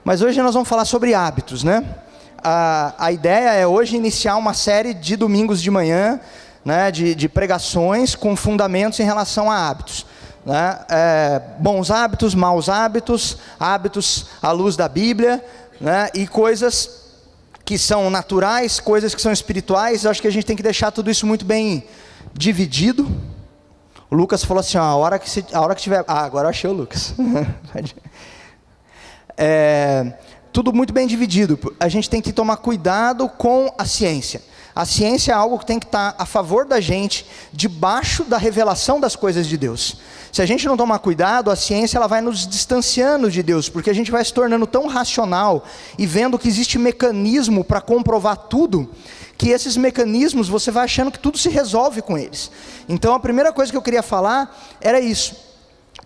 Mas hoje nós vamos falar sobre hábitos, né? A ideia é hoje iniciar uma série de domingos de manhã, né, de pregações com fundamentos em relação a hábitos, né? Bons hábitos, maus hábitos, hábitos à luz da Bíblia, né? E coisas que são naturais, coisas que são espirituais. Eu acho que a gente tem que deixar tudo isso muito bem dividido. O Lucas falou assim, ó, a hora que tiver... Ah, agora eu achei o Lucas. Tudo muito bem dividido. A gente tem que tomar cuidado com a ciência. A ciência é algo que tem que estar a favor da gente, debaixo da revelação das coisas de Deus. Se a gente não tomar cuidado, a ciência ela vai nos distanciando de Deus, porque a gente vai se tornando tão racional e vendo que existe mecanismo para comprovar tudo, que esses mecanismos você vai achando que tudo se resolve com eles. Então a primeira coisa que eu queria falar era isso,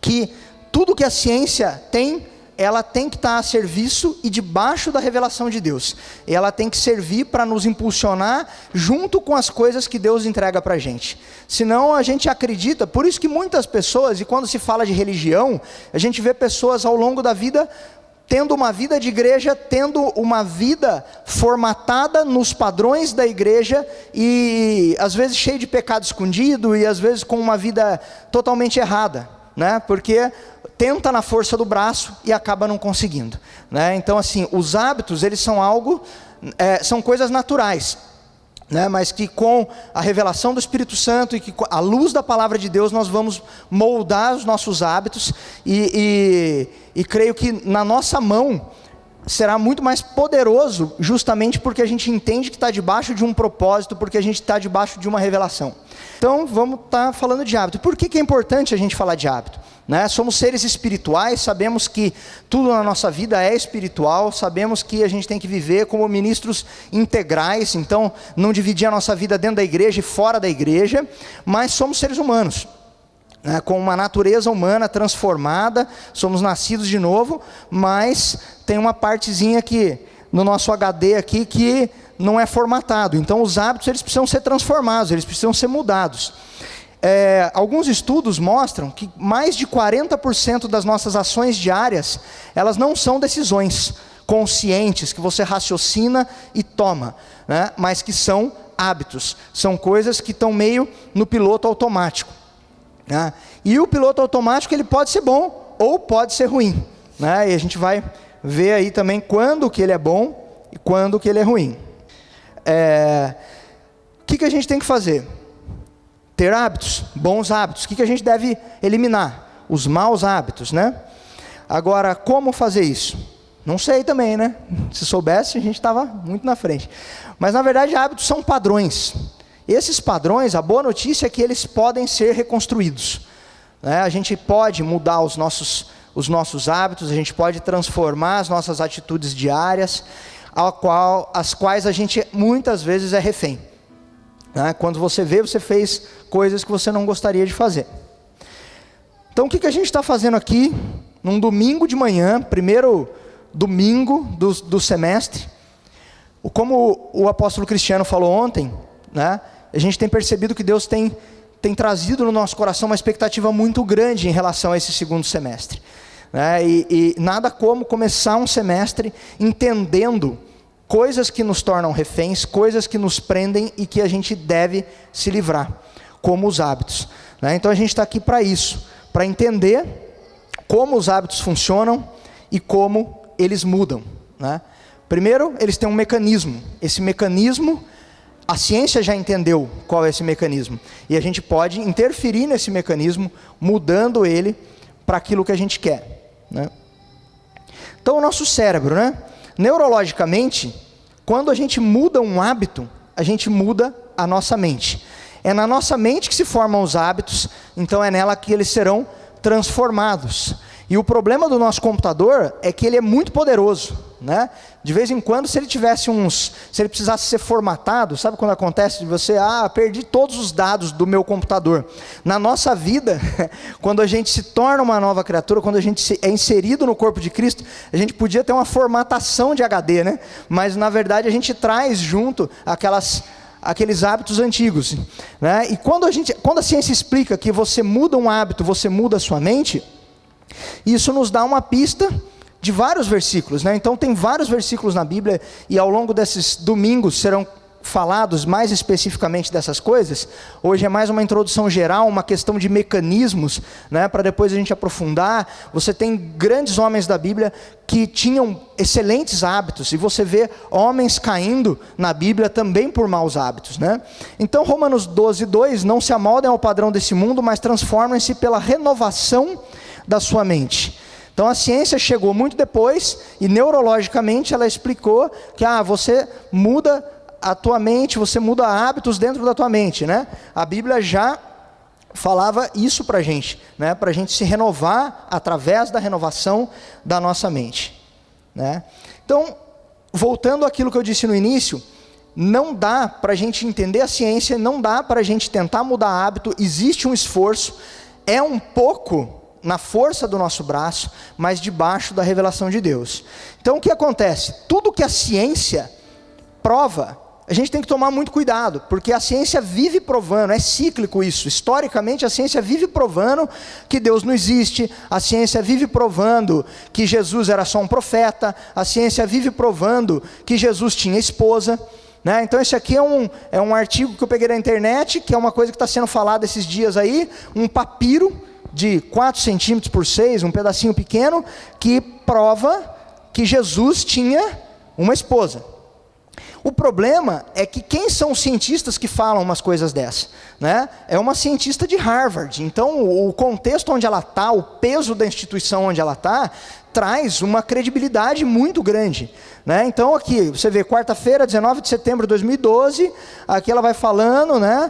que tudo que a ciência tem, ela tem que estar a serviço e debaixo da revelação de Deus. E ela tem que servir para nos impulsionar junto com as coisas que Deus entrega para a gente. Senão a gente acredita, por isso que muitas pessoas, e quando se fala de religião, a gente vê pessoas ao longo da vida tendo uma vida de igreja, tendo uma vida formatada nos padrões da igreja e às vezes cheio de pecado escondido e às vezes com uma vida totalmente errada, né? Porque tenta na força do braço e acaba não conseguindo, né? Então assim, os hábitos eles são são coisas naturais, né? Mas que com a revelação do Espírito Santo e que com a luz da palavra de Deus nós vamos moldar os nossos hábitos e creio que na nossa mão será muito mais poderoso, justamente porque a gente entende que está debaixo de um propósito, porque a gente está debaixo de uma revelação. Então vamos estar falando de hábito. Por que é importante a gente falar de hábito? Né? Somos seres espirituais, sabemos que tudo na nossa vida é espiritual, sabemos que a gente tem que viver como ministros integrais, então não dividir a nossa vida dentro da igreja e fora da igreja, mas somos seres humanos, né? Com uma natureza humana transformada, somos nascidos de novo, mas tem uma partezinha aqui no nosso HD aqui que não é formatado. Então os hábitos eles precisam ser transformados, eles precisam ser mudados. Alguns estudos mostram que mais de 40% das nossas ações diárias, elas não são decisões conscientes, que você raciocina e toma, né? Mas que são hábitos, são coisas que estão meio no piloto automático, né? E o piloto automático ele pode ser bom ou pode ser ruim, né? E a gente vai ver aí também quando que ele é bom e quando que ele é ruim. O que a gente tem que fazer? Ter hábitos, bons hábitos. O que a gente deve eliminar? Os maus hábitos, né? Agora, como fazer isso? Não sei também, né? Se soubesse, a gente estava muito na frente. Mas, na verdade, hábitos são padrões. Esses padrões, a boa notícia é que eles podem ser reconstruídos, né? A gente pode mudar os nossos hábitos, a gente pode transformar as nossas atitudes diárias, as quais a gente muitas vezes é refém. Quando você vê, você fez coisas que você não gostaria de fazer. Então o que a gente está fazendo aqui, num domingo de manhã, primeiro domingo do semestre, como o apóstolo Cristiano falou ontem, né, a gente tem percebido que Deus tem trazido no nosso coração uma expectativa muito grande em relação a esse segundo semestre, né, e nada como começar um semestre entendendo coisas que nos tornam reféns, coisas que nos prendem e que a gente deve se livrar, como os hábitos, né? Então a gente está aqui para isso, para entender como os hábitos funcionam e como eles mudam, né? Primeiro, eles têm um mecanismo. Esse mecanismo, a ciência já entendeu qual é esse mecanismo, e a gente pode interferir nesse mecanismo, mudando ele para aquilo que a gente quer, né? Então o nosso cérebro, né? Neurologicamente, quando a gente muda um hábito, a gente muda a nossa mente. É na nossa mente que se formam os hábitos, então é nela que eles serão transformados. E o problema do nosso computador é que ele é muito poderoso, né? De vez em quando, se ele precisasse ser formatado, sabe quando acontece de você, perdi todos os dados do meu computador. Na nossa vida, quando a gente se torna uma nova criatura, quando a gente é inserido no corpo de Cristo, a gente podia ter uma formatação de HD, né? Mas na verdade a gente traz junto aqueles hábitos antigos, né? E quando a ciência explica que você muda um hábito, você muda a sua mente, isso nos dá uma pista de vários versículos, né? Então tem vários versículos na Bíblia, e ao longo desses domingos serão falados mais especificamente dessas coisas. Hoje é mais uma introdução geral, uma questão de mecanismos, né, para depois a gente aprofundar. Você tem grandes homens da Bíblia que tinham excelentes hábitos, e você vê homens caindo na Bíblia também por maus hábitos, né? Então Romanos 12:2, não se amoldem ao padrão desse mundo, mas transformem-se pela renovação da sua mente. Então a ciência chegou muito depois, e neurologicamente ela explicou que você muda a tua mente, você muda hábitos dentro da tua mente, né? A Bíblia já falava isso para a gente, né? Para a gente se renovar através da renovação da nossa mente, né? Então, voltando àquilo que eu disse no início, não dá para a gente entender a ciência, não dá para a gente tentar mudar hábito, existe um esforço, é um pouco na força do nosso braço, mas debaixo da revelação de Deus. Então o que acontece? Tudo que a ciência prova, a gente tem que tomar muito cuidado, porque a ciência vive provando, é cíclico isso, historicamente a ciência vive provando que Deus não existe, a ciência vive provando que Jesus era só um profeta, a ciência vive provando que Jesus tinha esposa, né? Então esse aqui é um artigo que eu peguei na internet, que é uma coisa que está sendo falada esses dias aí, um papiro de 4 centímetros por 6, um pedacinho pequeno, que prova que Jesus tinha uma esposa. O problema é que quem são os cientistas que falam umas coisas dessas, né? É uma cientista de Harvard, então o contexto onde ela está, o peso da instituição onde ela está, traz uma credibilidade muito grande, né? Então aqui, você vê, quarta-feira, 19 de setembro de 2012, aqui ela vai falando, né?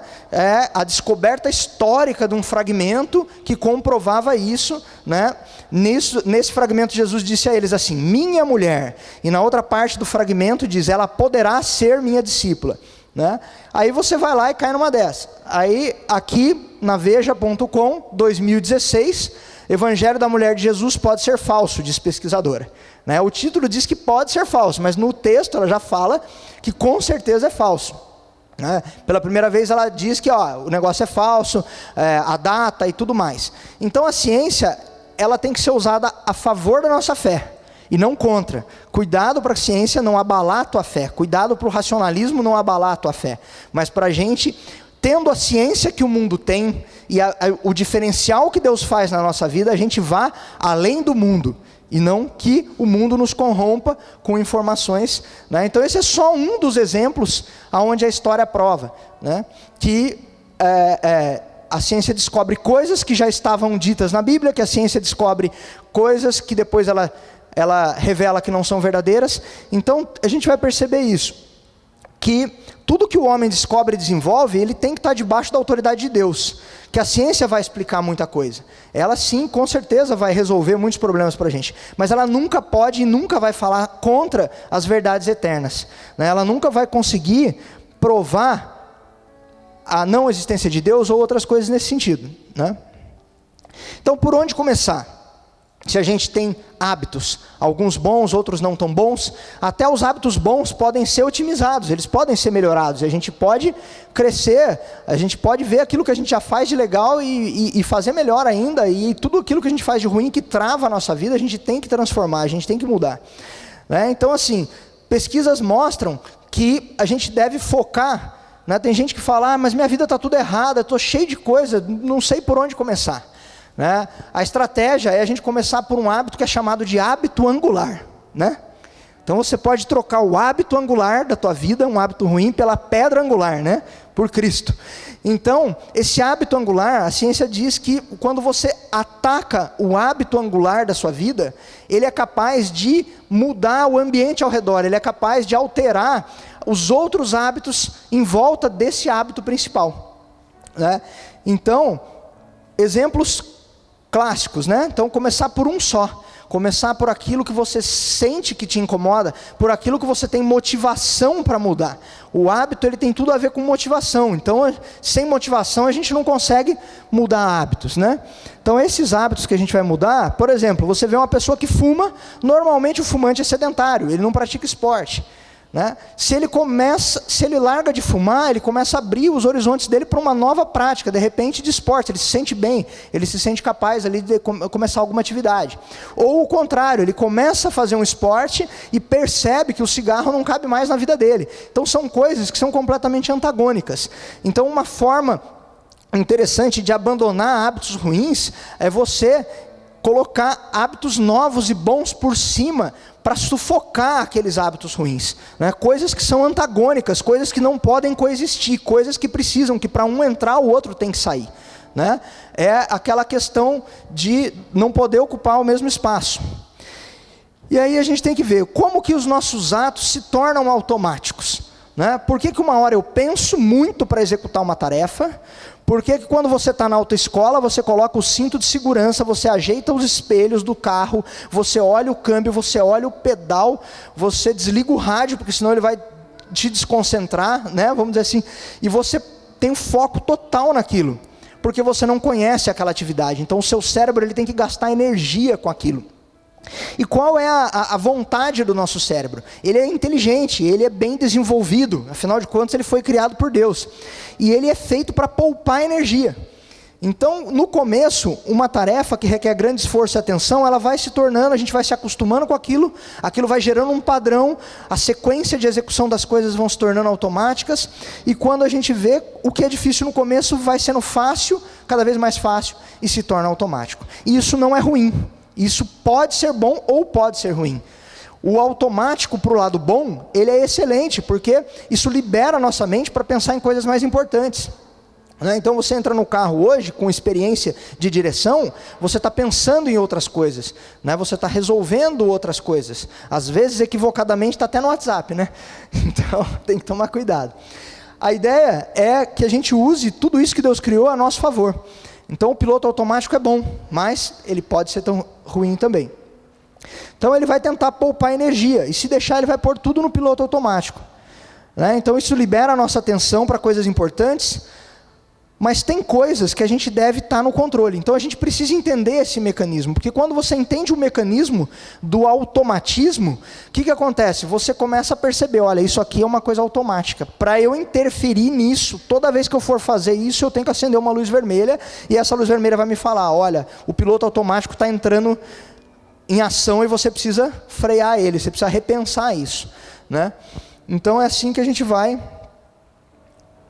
A descoberta histórica de um fragmento que comprovava isso, né? Nesse fragmento Jesus disse a eles assim, minha mulher, e na outra parte do fragmento diz, ela poderá ser minha discípula, né? Aí você vai lá e cai numa dessas. Aí aqui na veja.com, 2016, Evangelho da Mulher de Jesus pode ser falso, diz pesquisadora, né? O título diz que pode ser falso, mas no texto ela já fala que com certeza é falso, né? Pela primeira vez ela diz que o negócio é falso, a data e tudo mais. Então a ciência, ela tem que ser usada a favor da nossa fé e não contra. Cuidado para a ciência não abalar a tua fé, cuidado para o racionalismo não abalar a tua fé, mas para a gente, tendo a ciência que o mundo tem e o diferencial que Deus faz na nossa vida, a gente vá além do mundo e não que o mundo nos corrompa com informações, né? Então esse é só um dos exemplos onde a história prova, né? Que a ciência descobre coisas que já estavam ditas na Bíblia, que a ciência descobre coisas que depois ela revela que não são verdadeiras. Então a gente vai perceber isso, que tudo que o homem descobre e desenvolve, ele tem que estar debaixo da autoridade de Deus, que a ciência vai explicar muita coisa, ela sim, com certeza vai resolver muitos problemas para a gente, mas ela nunca pode e nunca vai falar contra as verdades eternas, né? Ela nunca vai conseguir provar a não existência de Deus ou outras coisas nesse sentido, né? Então por onde começar? Se a gente tem hábitos, alguns bons, outros não tão bons, até os hábitos bons podem ser otimizados, eles podem ser melhorados, a gente pode crescer, a gente pode ver aquilo que a gente já faz de legal e fazer melhor ainda, e tudo aquilo que a gente faz de ruim que trava a nossa vida, a gente tem que transformar, a gente tem que mudar, né? Então assim, pesquisas mostram que a gente deve focar, né? Tem gente que fala, mas minha vida está tudo errada, estou cheio de coisa, não sei por onde começar, né? A estratégia é a gente começar por um hábito que é chamado de hábito angular, né? Então você pode trocar o hábito angular da tua vida, um hábito ruim, pela pedra angular, né? Por Cristo. Então, esse hábito angular, a ciência diz que quando você ataca o hábito angular da sua vida, ele é capaz de mudar o ambiente ao redor, ele é capaz de alterar os outros hábitos em volta desse hábito principal, né? Então, exemplos clássicos, né? Então começar por um só, começar por aquilo que você sente que te incomoda, por aquilo que você tem motivação para mudar. O hábito, ele tem tudo a ver com motivação, então sem motivação a gente não consegue mudar hábitos, né? Então esses hábitos que a gente vai mudar, por exemplo, você vê uma pessoa que fuma, normalmente o fumante é sedentário, ele não pratica esporte, né? Se ele larga de fumar, ele começa a abrir os horizontes dele para uma nova prática, de repente de esporte, ele se sente bem, ele se sente capaz ali de começar alguma atividade. Ou o contrário, ele começa a fazer um esporte e percebe que o cigarro não cabe mais na vida dele. Então são coisas que são completamente antagônicas. Então uma forma interessante de abandonar hábitos ruins é você colocar hábitos novos e bons por cima para sufocar aqueles hábitos ruins, né? Coisas que são antagônicas, coisas que não podem coexistir, coisas que precisam, que para um entrar o outro tem que sair, né? É aquela questão de não poder ocupar o mesmo espaço. E aí a gente tem que ver como que os nossos atos se tornam automáticos, né? Por que uma hora eu penso muito para executar uma tarefa? Por que quando você está na autoescola, você coloca o cinto de segurança, você ajeita os espelhos do carro, você olha o câmbio, você olha o pedal, você desliga o rádio, porque senão ele vai te desconcentrar, né? Vamos dizer assim, e você tem um foco total naquilo, porque você não conhece aquela atividade, então o seu cérebro ele tem que gastar energia com aquilo. E qual é a vontade do nosso cérebro? Ele é inteligente, ele é bem desenvolvido, afinal de contas ele foi criado por Deus. E ele é feito para poupar energia. Então, no começo, uma tarefa que requer grande esforço e atenção, ela vai se tornando, a gente vai se acostumando com aquilo, aquilo vai gerando um padrão, a sequência de execução das coisas vão se tornando automáticas, e quando a gente vê, o que é difícil no começo vai sendo fácil, cada vez mais fácil, e se torna automático. E isso não é ruim. Isso pode ser bom ou pode ser ruim. O automático para o lado bom, ele é excelente, porque isso libera a nossa mente para pensar em coisas mais importantes. Então você entra no carro hoje, com experiência de direção, você está pensando em outras coisas, né? Você está resolvendo outras coisas. Às vezes, equivocadamente, está até no WhatsApp, né? Então tem que tomar cuidado. A ideia é que a gente use tudo isso que Deus criou a nosso favor. Então o piloto automático é bom, mas ele pode ser tão ruim também. Então ele vai tentar poupar energia, e se deixar ele vai pôr tudo no piloto automático, né? Então isso libera a nossa atenção para coisas importantes, mas tem coisas que a gente deve estar no controle. Então a gente precisa entender esse mecanismo, porque quando você entende o mecanismo do automatismo, o que acontece? Você começa a perceber, olha, isso aqui é uma coisa automática. Para eu interferir nisso, toda vez que eu for fazer isso, eu tenho que acender uma luz vermelha, e essa luz vermelha vai me falar, olha, o piloto automático está entrando em ação e você precisa frear ele, você precisa repensar isso, né? Então é assim que a gente vai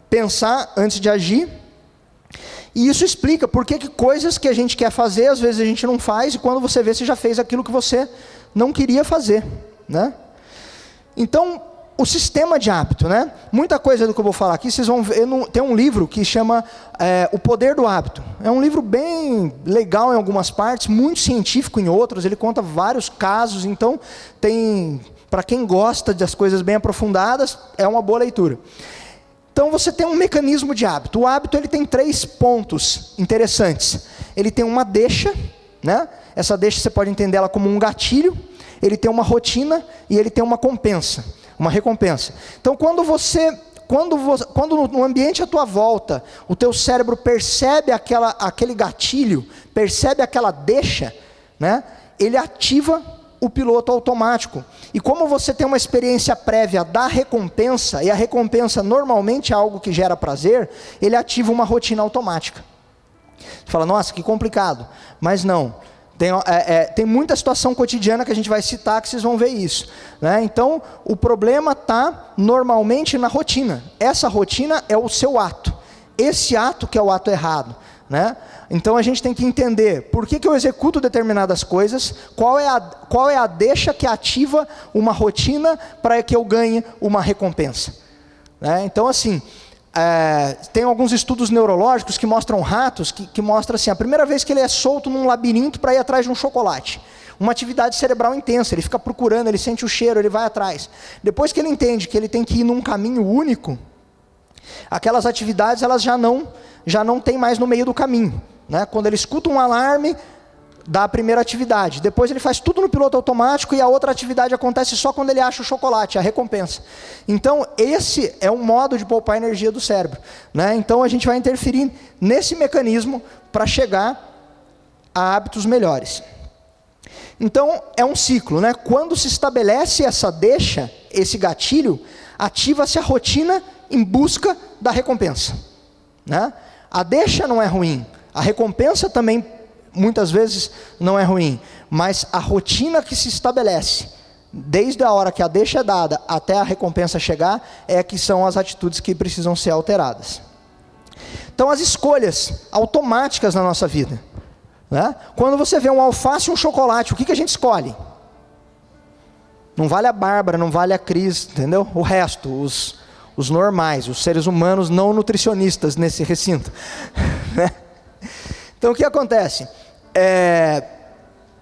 pensar antes de agir. E isso explica por que coisas que a gente quer fazer, às vezes a gente não faz, e quando você vê, você já fez aquilo que você não queria fazer, né? Então, o sistema de hábito, né? Muita coisa do que eu vou falar aqui, vocês vão ver, tem um livro que chama O Poder do Hábito. É um livro bem legal em algumas partes, muito científico em outras, ele conta vários casos, então tem, para quem gosta das coisas bem aprofundadas, é uma boa leitura. Então você tem um mecanismo de hábito. O hábito ele tem 3 pontos interessantes. Ele tem uma deixa, né? Essa deixa você pode entender ela como um gatilho. Ele tem uma rotina e ele tem uma recompensa. Então quando no ambiente à tua volta, o teu cérebro percebe aquele gatilho, percebe aquela deixa, né? Ele ativa o piloto automático. E como você tem uma experiência prévia da recompensa, e a recompensa normalmente é algo que gera prazer, ele ativa uma rotina automática. Você fala, nossa, que complicado. Mas não. Tem muita situação cotidiana que a gente vai citar que vocês vão ver isso, né? Então, o problema está normalmente na rotina. Essa rotina é o seu ato. Esse ato que é o ato errado, né? Então a gente tem que entender por que eu executo determinadas coisas, qual é a deixa que ativa uma rotina para que eu ganhe uma recompensa, né? Então assim, tem alguns estudos neurológicos que mostram ratos, que mostram assim, a primeira vez que ele é solto num labirinto para ir atrás de um chocolate, uma atividade cerebral intensa, ele fica procurando, ele sente o cheiro, ele vai atrás. Depois que ele entende que ele tem que ir num caminho único, aquelas atividades elas já não tem mais no meio do caminho, né? Quando ele escuta um alarme, dá a primeira atividade, depois ele faz tudo no piloto automático e a outra atividade acontece só quando ele acha o chocolate, a recompensa. Então esse é um modo de poupar energia do cérebro, né? Então a gente vai interferir nesse mecanismo para chegar a hábitos melhores. Então, é um ciclo, né? Quando se estabelece essa deixa, esse gatilho, ativa-se a rotina em busca da recompensa, né? A deixa não é ruim, a recompensa também, muitas vezes, não é ruim, mas a rotina que se estabelece, desde a hora que a deixa é dada até a recompensa chegar, é que são as atitudes que precisam ser alteradas. Então, as escolhas automáticas na nossa vida, né? Quando você vê um alface e um chocolate, o que a gente escolhe? Não vale a Bárbara, não vale a Cris, entendeu? O resto, os normais, os seres humanos não nutricionistas nesse recinto. Então o que acontece?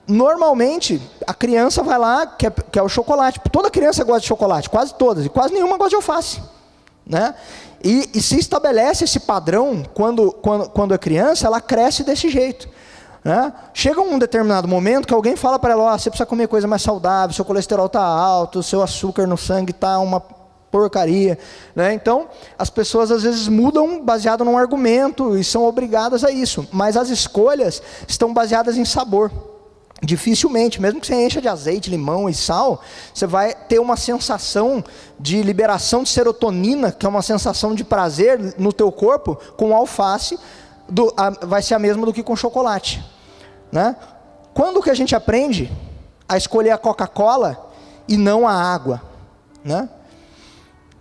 Normalmente a criança vai lá, quer o chocolate. Toda criança gosta de chocolate, quase todas, e quase nenhuma gosta de alface, né? E se estabelece esse padrão, quando é criança, ela cresce desse jeito, né? Chega um determinado momento que alguém fala para ela: você precisa comer coisa mais saudável, seu colesterol está alto, seu açúcar no sangue está uma porcaria, né? Então as pessoas às vezes mudam baseado num argumento e são obrigadas a isso, mas as escolhas estão baseadas em sabor. Dificilmente, mesmo que você encha de azeite, limão e sal, você vai ter uma sensação de liberação de serotonina, que é uma sensação de prazer no teu corpo, com alface, vai ser a mesma do que com chocolate, né? Quando que a gente aprende a escolher a Coca-Cola e não a água, né?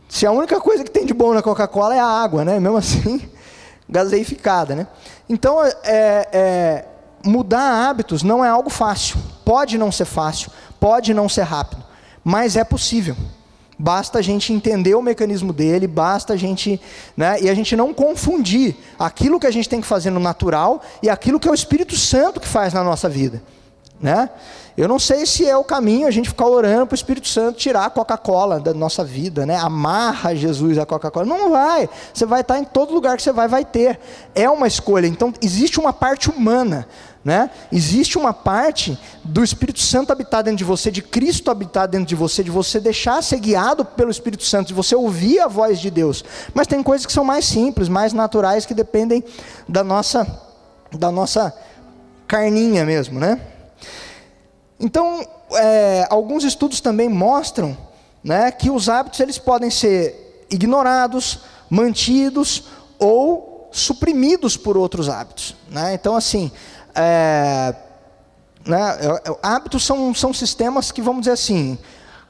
Se a única coisa que tem de bom na Coca-Cola é a água, né? Mesmo assim, gaseificada, né? Então, mudar hábitos não é algo fácil. Pode não ser fácil, pode não ser rápido, mas é possível. Basta a gente entender o mecanismo dele, basta a gente, né, e a gente não confundir aquilo que a gente tem que fazer no natural e aquilo que é o Espírito Santo que faz na nossa vida, né? Eu não sei se é o caminho a gente ficar orando para o Espírito Santo tirar a Coca-Cola da nossa vida, né? Amarra Jesus a Coca-Cola. Não vai. Você vai estar em todo lugar que você vai ter. É uma escolha. Então, existe uma parte humana, né? Existe uma parte do Espírito Santo habitar dentro de você, de Cristo habitar dentro de você deixar ser guiado pelo Espírito Santo, de você ouvir a voz de Deus. Mas tem coisas que são mais simples, mais naturais, que dependem da nossa carninha mesmo, né? Então, alguns estudos também mostram, né, que os hábitos eles podem ser ignorados, mantidos ou suprimidos por outros hábitos, né? Então, assim, hábitos são sistemas que, vamos dizer assim,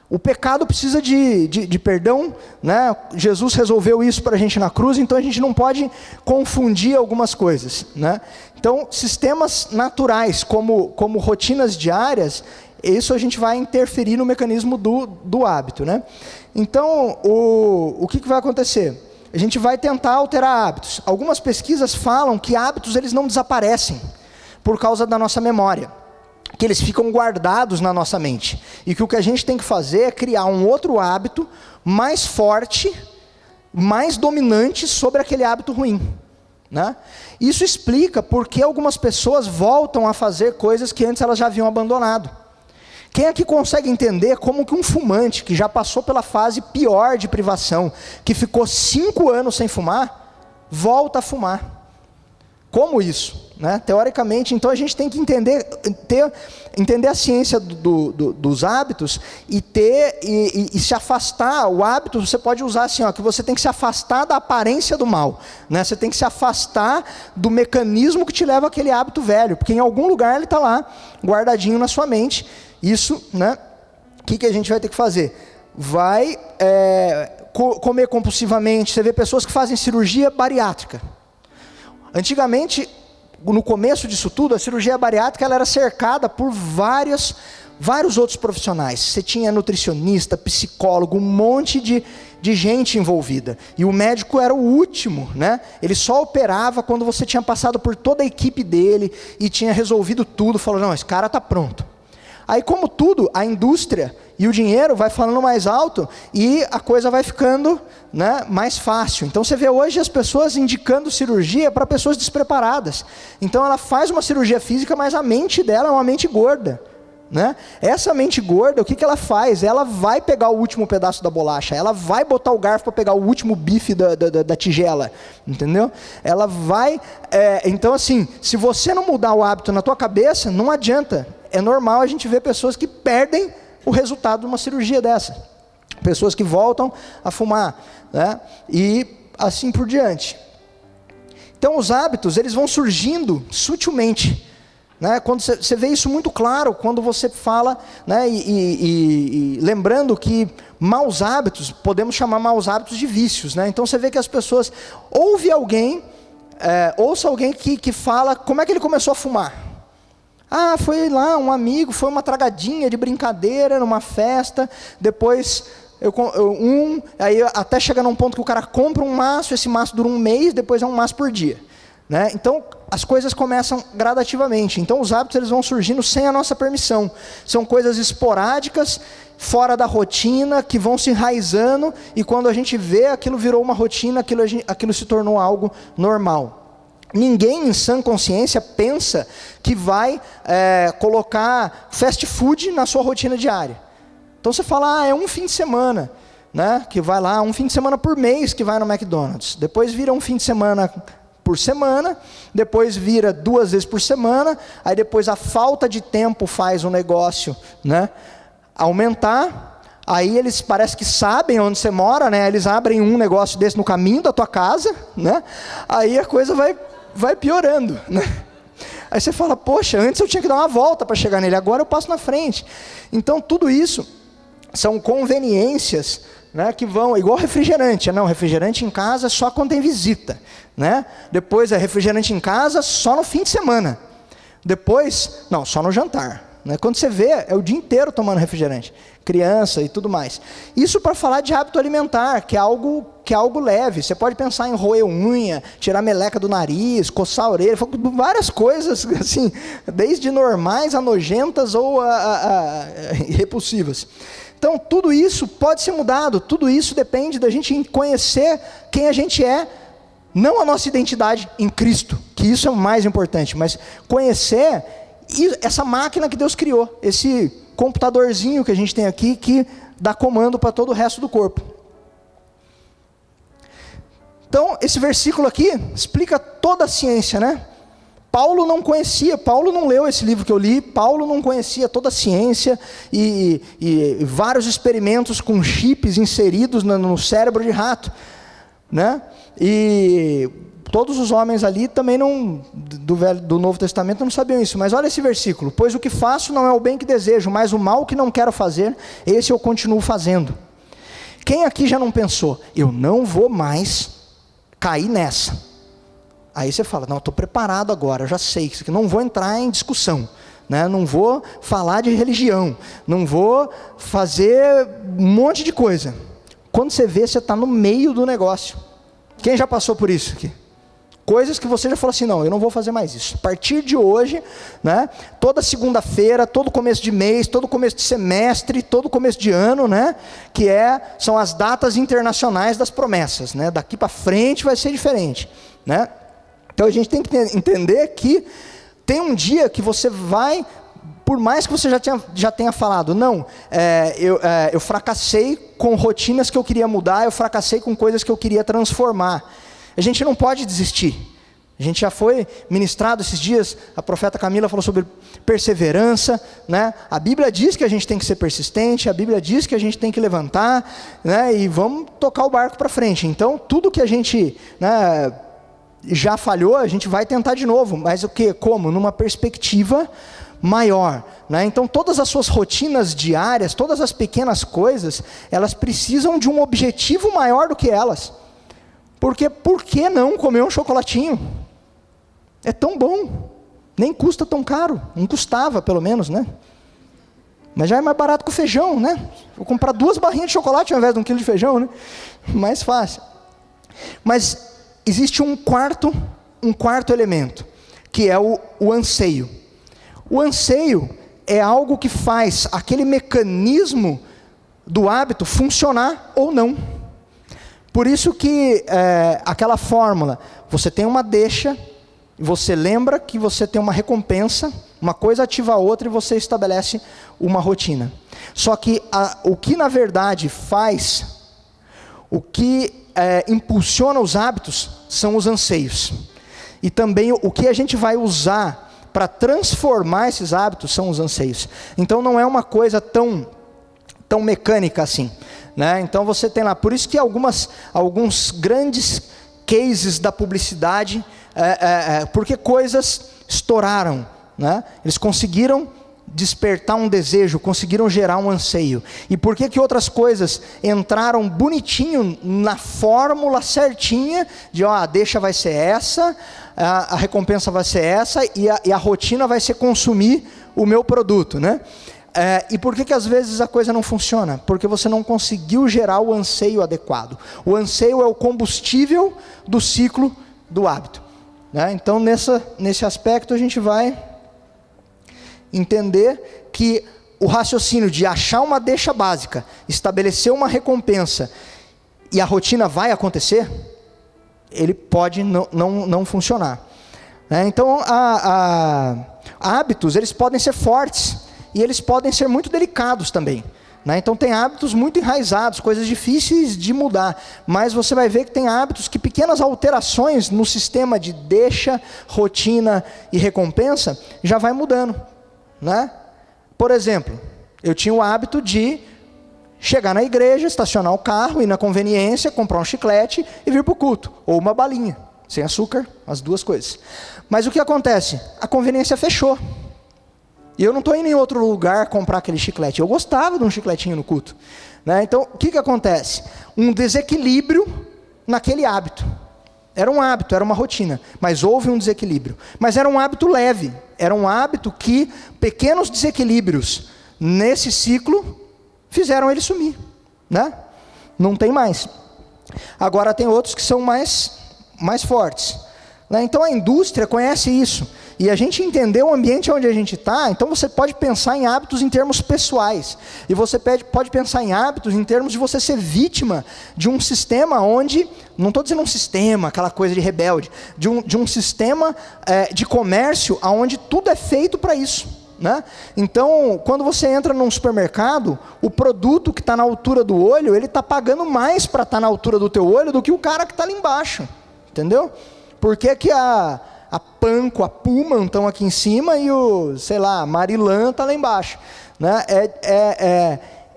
o pecado precisa de perdão, né? Jesus resolveu isso para a gente na cruz, então a gente não pode confundir algumas coisas, né? Então, sistemas naturais, como rotinas diárias, isso a gente vai interferir no mecanismo do hábito, né? Então, o que vai acontecer? A gente vai tentar alterar hábitos. Algumas pesquisas falam que hábitos eles não desaparecem por causa da nossa memória, que eles ficam guardados na nossa mente, e que o que a gente tem que fazer é criar um outro hábito mais forte, mais dominante sobre aquele hábito ruim, né? Isso explica porque algumas pessoas voltam a fazer coisas que antes elas já haviam abandonado. Quem aqui consegue entender como que um fumante que já passou pela fase pior de privação, que ficou 5 anos sem fumar, volta a fumar? Como isso, né? Teoricamente, então a gente tem que entender a ciência dos hábitos e se afastar. O hábito você pode usar assim, que você tem que se afastar da aparência do mal, né? Você tem que se afastar do mecanismo que te leva àquele hábito velho, porque em algum lugar ele está lá, guardadinho na sua mente. Isso, né? O que a gente vai ter que fazer? Vai comer compulsivamente. Você vê pessoas que fazem cirurgia bariátrica. Antigamente, no começo disso tudo, a cirurgia bariátrica ela era cercada por vários outros profissionais. Você tinha nutricionista, psicólogo, um monte de gente envolvida. E o médico era o último, né? Ele só operava quando você tinha passado por toda a equipe dele e tinha resolvido tudo. Falou, não, esse cara está pronto. Aí, como tudo, a indústria e o dinheiro vai falando mais alto e a coisa vai ficando, né, mais fácil. Então você vê hoje as pessoas indicando cirurgia para pessoas despreparadas. Então ela faz uma cirurgia física, mas a mente dela é uma mente gorda, né? Essa mente gorda, o que ela faz? Ela vai pegar o último pedaço da bolacha, ela vai botar o garfo para pegar o último bife da tigela, entendeu? Ela vai... então assim, se você não mudar o hábito na tua cabeça, não adianta. é normal a gente ver pessoas que perdem o resultado de uma cirurgia dessa. Pessoas que voltam a fumar, né? E assim por diante. Então os hábitos, eles vão surgindo sutilmente, né? Quando você vê isso muito claro, quando você fala, né? E lembrando que maus hábitos, podemos chamar maus hábitos de vícios, né? Então você vê que as pessoas, ouça alguém que fala, como é que ele começou a fumar? Ah, foi lá um amigo, foi uma tragadinha de brincadeira, numa festa, depois aí até chegar num ponto que o cara compra um maço, esse maço dura um mês, depois é um maço por dia, né? Então as coisas começam gradativamente. Então os hábitos, eles vão surgindo sem a nossa permissão, são coisas esporádicas, fora da rotina, que vão se enraizando, e quando a gente vê, aquilo virou uma rotina, aquilo se tornou algo normal. Ninguém em sã consciência pensa que vai colocar fast food na sua rotina diária. Então você fala, é um fim de semana, né? Que vai lá, um fim de semana por mês que vai no McDonald's. Depois vira um fim de semana por semana, depois vira 2 vezes por semana, aí depois a falta de tempo faz o negócio, né, aumentar. Aí eles parece que sabem onde você mora, né? Eles abrem um negócio desse no caminho da tua casa, né? Aí a coisa vai piorando, né? Aí você fala, poxa, antes eu tinha que dar uma volta para chegar nele, agora eu passo na frente. Então tudo isso são conveniências, né, que vão, igual refrigerante. Não, refrigerante em casa só quando tem visita, né? Depois é refrigerante em casa só no fim de semana. Depois, não, só no jantar, né? Quando você vê, é o dia inteiro tomando refrigerante, criança e tudo mais. Isso para falar de hábito alimentar, que é algo leve. Você pode pensar em roer unha, tirar meleca do nariz, coçar a orelha, várias coisas assim, desde normais a nojentas ou a repulsivas. Então tudo isso pode ser mudado, tudo isso depende da gente conhecer quem a gente é, não a nossa identidade em Cristo, que isso é o mais importante, mas conhecer essa máquina que Deus criou, esse computadorzinho que a gente tem aqui, que dá comando para todo o resto do corpo. Então, esse versículo aqui explica toda a ciência, né? Paulo não conhecia, Paulo não leu esse livro que eu li, Paulo não conhecia toda a ciência e vários experimentos com chips inseridos no cérebro de rato, né? E todos os homens ali também do Novo Testamento não sabiam isso, mas olha esse versículo: pois o que faço não é o bem que desejo, mas o mal que não quero fazer, esse eu continuo fazendo. Quem aqui já não pensou, eu não vou mais cair nessa? Aí você fala, não, eu estou preparado agora, eu já sei que não vou entrar em discussão, né? Não vou falar de religião, não vou fazer um monte de coisa. Quando você vê, você está no meio do negócio. Quem já passou por isso aqui? Coisas que você já falou assim, não, eu não vou fazer mais isso. A partir de hoje, né, toda segunda-feira, todo começo de mês, todo começo de semestre, todo começo de ano, né, são as datas internacionais das promessas, né? Daqui para frente vai ser diferente, né? Então a gente tem que entender que tem um dia que você vai, por mais que você já tenha falado, não, eu fracassei com rotinas que eu queria mudar, eu fracassei com coisas que eu queria transformar. A gente não pode desistir. A gente já foi ministrado esses dias, a profeta Camila falou sobre perseverança, né? A Bíblia diz que a gente tem que ser persistente, a Bíblia diz que a gente tem que levantar, né? E vamos tocar o barco para frente. Então tudo que a gente, né, já falhou, a gente vai tentar de novo, mas o que? Como? Numa perspectiva maior, né? Então todas as suas rotinas diárias, todas as pequenas coisas, elas precisam de um objetivo maior do que elas. Porque por que não comer um chocolatinho? É tão bom, nem custa tão caro, não custava pelo menos, né? Mas já é mais barato que o feijão, né? Vou comprar 2 barrinhas de chocolate ao invés de 1 quilo de feijão, né? Mais fácil. Mas existe um quarto elemento, que é o anseio. O anseio é algo que faz aquele mecanismo do hábito funcionar ou não. Por isso que aquela fórmula, você tem uma deixa, você lembra que você tem uma recompensa, uma coisa ativa a outra e você estabelece uma rotina. Só que o que na verdade faz, o que impulsiona os hábitos são os anseios. E também o que a gente vai usar para transformar esses hábitos são os anseios. Então não é uma coisa tão mecânica assim, né? Então você tem lá, por isso que alguns grandes cases da publicidade, porque coisas estouraram, né? Eles conseguiram despertar um desejo, conseguiram gerar um anseio. E por que outras coisas entraram bonitinho na fórmula certinha de, a deixa vai ser essa, a recompensa vai ser essa, e a rotina vai ser consumir o meu produto, né? E por que às vezes a coisa não funciona? Porque você não conseguiu gerar o anseio adequado. O anseio é o combustível do ciclo do hábito, né? Então nesse aspecto a gente vai entender que o raciocínio de achar uma deixa básica, estabelecer uma recompensa e a rotina vai acontecer, ele pode não funcionar, né? Então hábitos, eles podem ser fortes e eles podem ser muito delicados também, né? Então tem hábitos muito enraizados, coisas difíceis de mudar, mas você vai ver que tem hábitos que pequenas alterações no sistema de deixa, rotina e recompensa já vai mudando, né? Por exemplo, eu tinha o hábito de chegar na igreja, estacionar o carro, ir na conveniência, comprar um chiclete e vir para o culto, ou uma balinha, sem açúcar, as duas coisas. Mas o que acontece? A conveniência fechou, e eu não estou indo em outro lugar comprar aquele chiclete. Eu gostava de um chicletinho no culto, né? Então o que acontece? Um desequilíbrio naquele hábito. Era um hábito, era uma rotina, mas houve um desequilíbrio. Mas era um hábito leve, era um hábito que pequenos desequilíbrios nesse ciclo fizeram ele sumir, né? Não tem mais. Agora tem outros que são mais fortes, né? Então a indústria conhece isso, e a gente entender o ambiente onde a gente está. Então você pode pensar em hábitos em termos pessoais, e você pode pensar em hábitos em termos de você ser vítima de um sistema onde, não estou dizendo um sistema, aquela coisa de rebelde, de um sistema de comércio onde tudo é feito para isso, né? Então quando você entra num supermercado, o produto que está na altura do olho, ele está pagando mais para estar na altura do teu olho do que o cara que está ali embaixo, entendeu? Por que a Panko, a Puma estão aqui em cima e a Marilan está lá embaixo, né?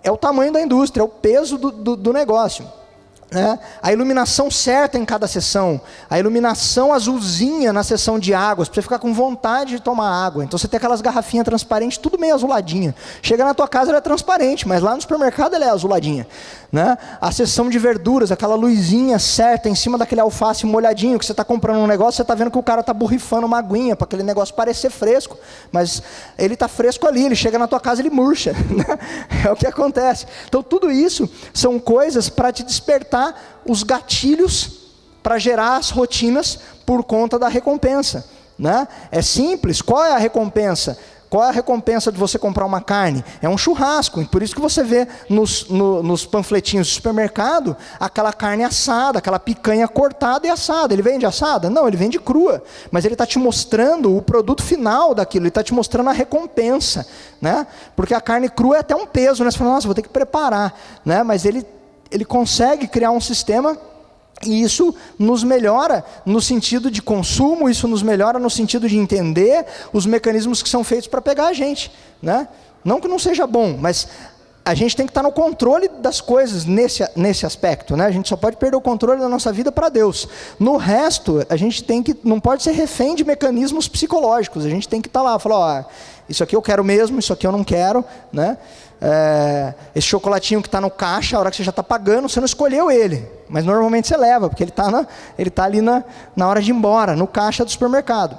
É o tamanho da indústria, é o peso do negócio, né? A iluminação certa em cada sessão, a iluminação azulzinha na sessão de águas, para você ficar com vontade de tomar água. Então você tem aquelas garrafinhas transparentes, tudo meio azuladinha. Chega na tua casa ela é transparente, mas lá no supermercado ela é azuladinha, né? A sessão de verduras, aquela luzinha certa em cima daquele alface molhadinho, que você está comprando um negócio, você está vendo que o cara está borrifando uma aguinha para aquele negócio parecer fresco, mas ele está fresco ali, ele chega na tua casa, ele murcha, né? É o que acontece. Então tudo isso são coisas para te despertar os gatilhos para gerar as rotinas por conta da recompensa, né? É simples. Qual é a recompensa? Qual é a recompensa de você comprar uma carne? É um churrasco. E por isso que você vê nos panfletinhos do supermercado aquela carne assada, aquela picanha cortada e assada. Ele vende assada? Não, ele vende crua. Mas ele está te mostrando o produto final daquilo, ele está te mostrando a recompensa, né? Porque a carne crua é até um peso, né? Você fala, nossa, vou ter que preparar, né? Mas ele consegue criar um sistema, e isso nos melhora no sentido de consumo, isso nos melhora no sentido de entender os mecanismos que são feitos para pegar a gente, né? Não que não seja bom, mas a gente tem que estar no controle das coisas nesse aspecto, né? A gente só pode perder o controle da nossa vida para Deus. No resto, a gente não pode ser refém de mecanismos psicológicos. A gente tem que estar lá, falar, isso aqui eu quero mesmo, isso aqui eu não quero, né? Esse chocolatinho que está no caixa, a hora que você já está pagando, você não escolheu ele, mas normalmente você leva, porque ele está ali na hora de ir embora, no caixa do supermercado.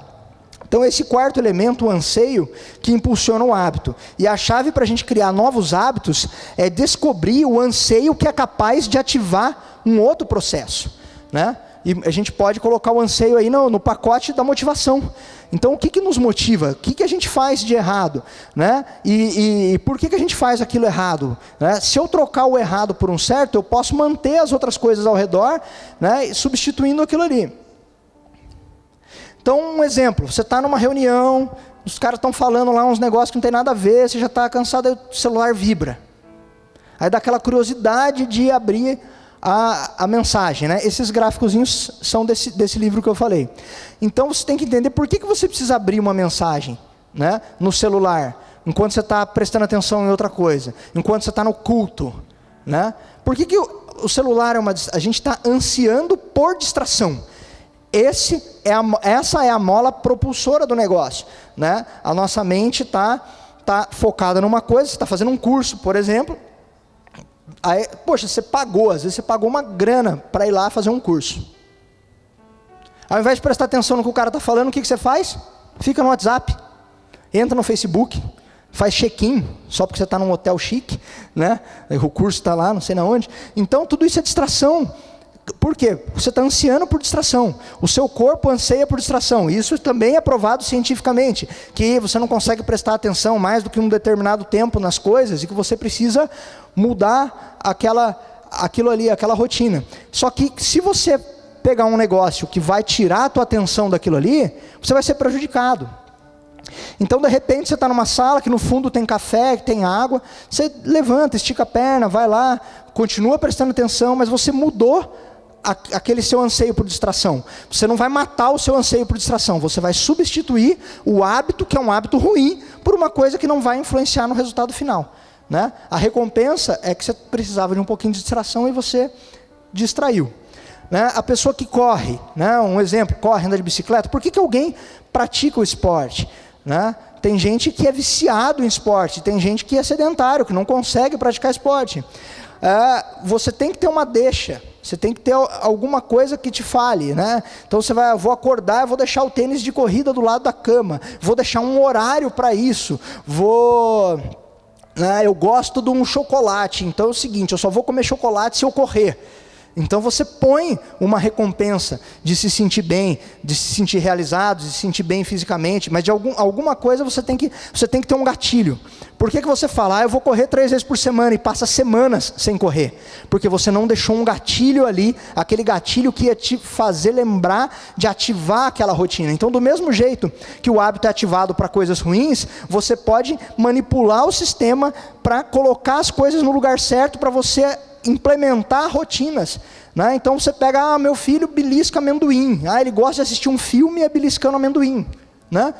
Então esse quarto elemento, o anseio, que impulsiona o hábito. E a chave para a gente criar novos hábitos é descobrir o anseio que é capaz de ativar um outro processo, né? E a gente pode colocar o anseio aí no pacote da motivação. Então o que nos motiva? O que a gente faz de errado, né? E por que a gente faz aquilo errado, né? Se eu trocar o errado por um certo, eu posso manter as outras coisas ao redor, né? Substituindo aquilo ali. Então um exemplo, você está numa reunião, os caras estão falando lá uns negócios que não tem nada a ver, você já está cansado, aí o celular vibra. Aí dá aquela curiosidade de abrir a mensagem, né? Esses gráficozinhos são desse livro que eu falei. Então você tem que entender por que você precisa abrir uma mensagem, né, no celular, enquanto você está prestando atenção em outra coisa, enquanto você está no culto, né? Por que o celular a gente está ansiando por distração? Essa é a mola propulsora do negócio, né? A nossa mente está focada numa coisa. Você está fazendo um curso, por exemplo. Aí, poxa, às vezes você pagou uma grana para ir lá fazer um curso. Ao invés de prestar atenção no que o cara está falando, o que você faz? Fica no WhatsApp, entra no Facebook, faz check-in, só porque você está num hotel chique, né? O curso está lá, não sei na onde. Então tudo isso é distração. Por quê? Você está ansiando por distração. O seu corpo anseia por distração. Isso também é provado cientificamente, que você não consegue prestar atenção mais do que um determinado tempo nas coisas e que você precisa mudar aquilo ali, aquela rotina. Só que se você pegar um negócio que vai tirar a tua atenção daquilo ali, você vai ser prejudicado. Então, de repente, você está numa sala que no fundo tem café, que tem água, você levanta, estica a perna, vai lá, continua prestando atenção, mas você mudou aquele seu anseio por distração. Você não vai matar o seu anseio por distração, você vai substituir o hábito, que é um hábito ruim, por uma coisa que não vai influenciar no resultado final, né? A recompensa é que você precisava de um pouquinho de distração e você distraiu, né? A pessoa que corre, né? Um exemplo, corre, anda de bicicleta. Por que alguém pratica o esporte, né? Tem gente que é viciado em esporte, tem gente que é sedentário, que não consegue praticar esporte. Você tem que ter uma deixa, você tem que ter alguma coisa que te fale, né? Então você vai, vou acordar, vou deixar o tênis de corrida do lado da cama, vou deixar um horário para isso, eu gosto de um chocolate, então é o seguinte, eu só vou comer chocolate se eu correr. Então você põe uma recompensa de se sentir bem, de se sentir realizado, de se sentir bem fisicamente, mas de alguma coisa você tem que ter um gatilho. Por que você fala, eu vou correr 3 vezes por semana e passa semanas sem correr? Porque você não deixou um gatilho ali, aquele gatilho que ia te fazer lembrar de ativar aquela rotina. Então, do mesmo jeito que o hábito é ativado para coisas ruins, você pode manipular o sistema para colocar as coisas no lugar certo para você implementar rotinas, né? Então você pega, meu filho belisca amendoim, ele gosta de assistir um filme e é beliscando amendoim, né?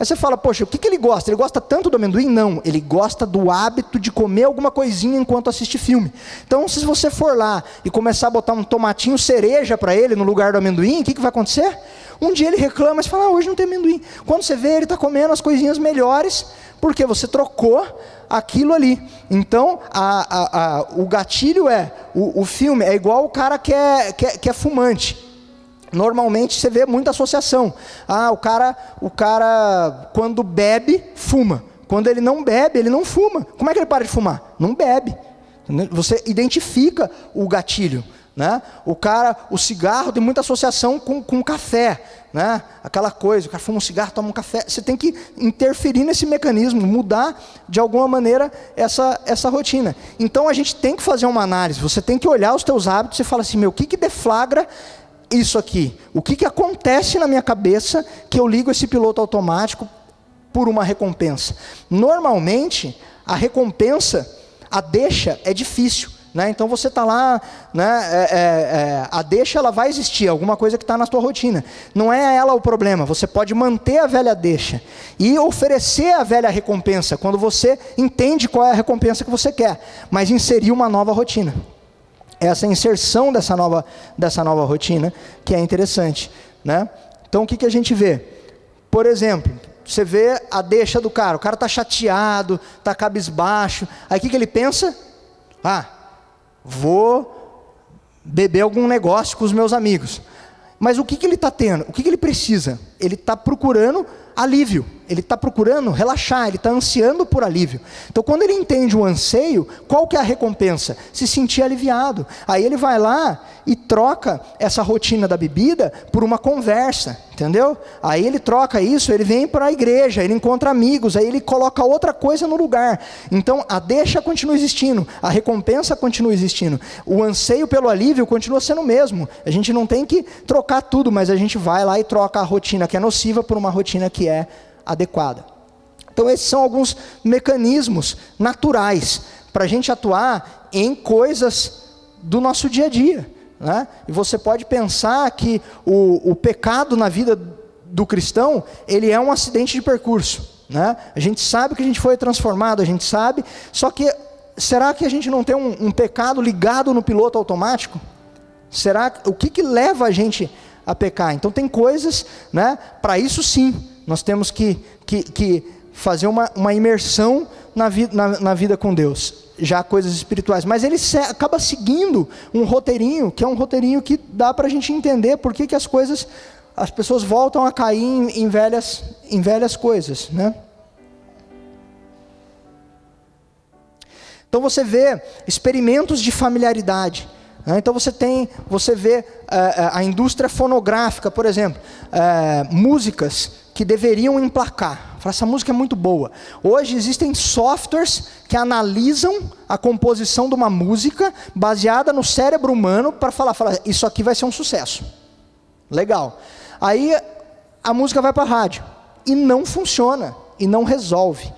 Aí você fala, poxa, o que ele gosta? Ele gosta tanto do amendoim? Não, ele gosta do hábito de comer alguma coisinha enquanto assiste filme. Então se você for lá e começar a botar um tomatinho cereja para ele no lugar do amendoim, o que vai acontecer? Um dia ele reclama, você fala, hoje não tem amendoim. Quando você vê, ele está comendo as coisinhas melhores, porque você trocou aquilo ali. Então, o gatilho o filme é igual o cara que é fumante. Normalmente você vê muita associação. O cara quando bebe, fuma. Quando ele não bebe, ele não fuma. Como é que ele para de fumar? Não bebe. Você identifica o gatilho, né? O cigarro tem muita associação com café, né? Aquela coisa, o cara fuma um cigarro, toma um café. Você tem que interferir nesse mecanismo, mudar de alguma maneira essa rotina. Então a gente tem que fazer uma análise. Você tem que olhar os teus hábitos e falar assim, o que deflagra isso aqui? O que acontece na minha cabeça que eu ligo esse piloto automático por uma recompensa? Normalmente a recompensa, a deixa é difícil, né? Então você está lá, né? A deixa ela vai existir, alguma coisa que está na tua rotina. Não é ela o problema. Você pode manter a velha deixa e oferecer a velha recompensa quando você entende qual é a recompensa que você quer, mas inserir uma nova rotina. Essa inserção dessa nova rotina que é interessante, né? Então o que a gente vê? Por exemplo, você vê a deixa do cara, o cara está chateado, está cabisbaixo, aí o que ele pensa? Vou beber algum negócio com os meus amigos. Mas o que ele está tendo? O que ele precisa? Ele está procurando alívio, ele está procurando relaxar, ele está ansiando por alívio. Então quando ele entende o anseio, qual que é a recompensa? Se sentir aliviado. Aí ele vai lá e troca essa rotina da bebida por uma conversa, entendeu? Aí ele troca isso, ele vem para a igreja, ele encontra amigos, aí ele coloca outra coisa no lugar. Então a deixa continua existindo, a recompensa continua existindo, o anseio pelo alívio continua sendo o mesmo. A gente não tem que trocar tudo, mas a gente vai lá e troca a rotina que é nociva por uma rotina que é adequada. Então esses são alguns mecanismos naturais para a gente atuar em coisas do nosso dia a dia, né? E você pode pensar que o pecado na vida do cristão, ele é um acidente de percurso, né? A gente sabe que a gente foi transformado, a gente sabe, só que será que a gente não tem um pecado ligado no piloto automático? O que leva a gente a pecar? Então tem coisas, né? Para isso sim, nós temos que fazer uma imersão na vida com Deus, já coisas espirituais, mas ele acaba seguindo um roteirinho, que é um roteirinho que dá para a gente entender por que as pessoas voltam a cair em velhas coisas, né? Então você vê experimentos de familiaridade, né? Então você vê a indústria fonográfica, por exemplo, músicas que deveriam emplacar. Fala, essa música é muito boa. Hoje existem softwares que analisam a composição de uma música baseada no cérebro humano para falar, isso aqui vai ser um sucesso. Legal. Aí a música vai para a rádio e não funciona, e não resolve,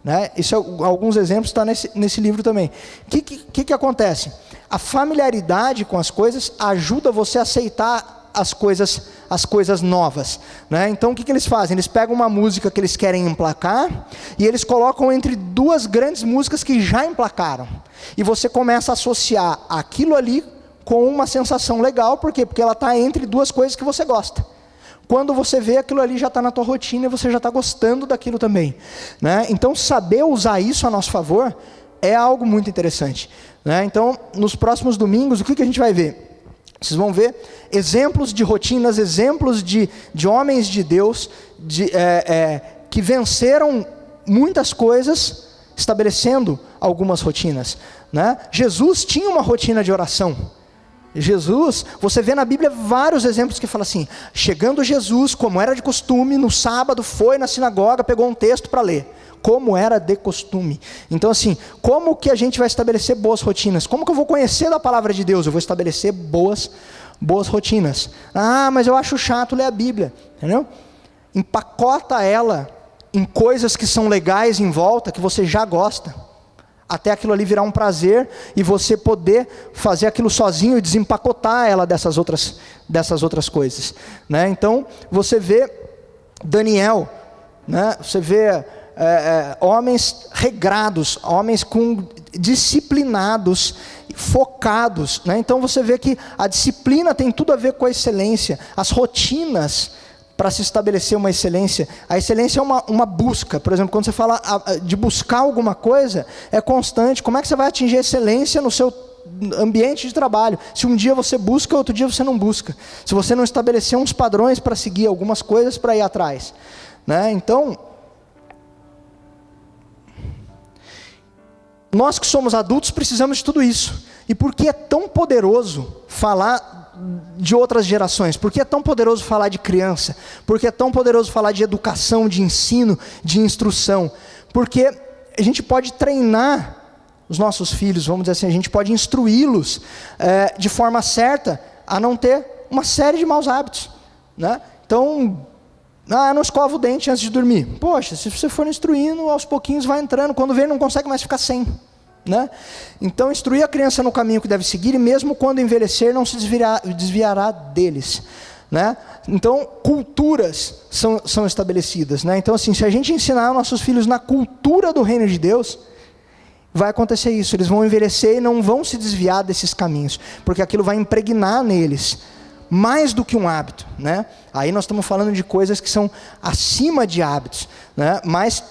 né? Isso, alguns exemplos está nesse livro também. O que acontece? A familiaridade com as coisas ajuda você a aceitar as coisas novas, né? Então o que eles fazem? Eles pegam uma música que eles querem emplacar e eles colocam entre duas grandes músicas que já emplacaram, e você começa a associar aquilo ali com uma sensação legal. Por quê? Porque ela está entre duas coisas que você gosta. Quando você vê, aquilo ali já está na tua rotina e você já está gostando daquilo também, né? Então saber usar isso a nosso favor é algo muito interessante, né? Então nos próximos domingos, o que a gente vai ver? Vocês vão ver exemplos de rotinas, exemplos de homens de Deus, que venceram muitas coisas estabelecendo algumas rotinas, né? Jesus tinha uma rotina de oração. Jesus, você vê na Bíblia vários exemplos que fala assim: chegando Jesus, como era de costume, no sábado foi na sinagoga, pegou um texto para ler, como era de costume. Então assim, como que a gente vai estabelecer boas rotinas? Como que eu vou conhecer da palavra de Deus? Eu vou estabelecer boas rotinas. Ah, mas eu acho chato ler a Bíblia, entendeu? Empacota ela em coisas que são legais em volta, que você já gosta, até aquilo ali virar um prazer, e você poder fazer aquilo sozinho e desempacotar ela dessas outras coisas, né? Então você vê Daniel, né? Você vê homens regrados, homens disciplinados, focados, né? Então você vê que a disciplina tem tudo a ver com a excelência, as rotinas para se estabelecer uma excelência. A excelência é uma busca. Por exemplo, quando você fala de buscar alguma coisa, é constante. Como é que você vai atingir a excelência no seu ambiente de trabalho? Se um dia você busca, outro dia você não busca. Se você não estabelecer uns padrões para seguir, algumas coisas para ir atrás, né? Então, nós que somos adultos precisamos de tudo isso. E por que é tão poderoso falar de outras gerações? Por que é tão poderoso falar de criança? Por que é tão poderoso falar de educação, de ensino, de instrução? Porque a gente pode treinar os nossos filhos, vamos dizer assim, a gente pode instruí-los de forma certa a não ter uma série de maus hábitos, né? Então, não escova o dente antes de dormir. Poxa, se você for instruindo, aos pouquinhos vai entrando, quando vê, não consegue mais ficar sem, né? Então instruir a criança no caminho que deve seguir, e mesmo quando envelhecer não se desviará deles, né? Então culturas são estabelecidas, né? Então assim, se a gente ensinar nossos filhos na cultura do reino de Deus, vai acontecer isso, eles vão envelhecer e não vão se desviar desses caminhos, porque aquilo vai impregnar neles, mais do que um hábito, né? Aí nós estamos falando de coisas que são acima de hábitos, né? Mas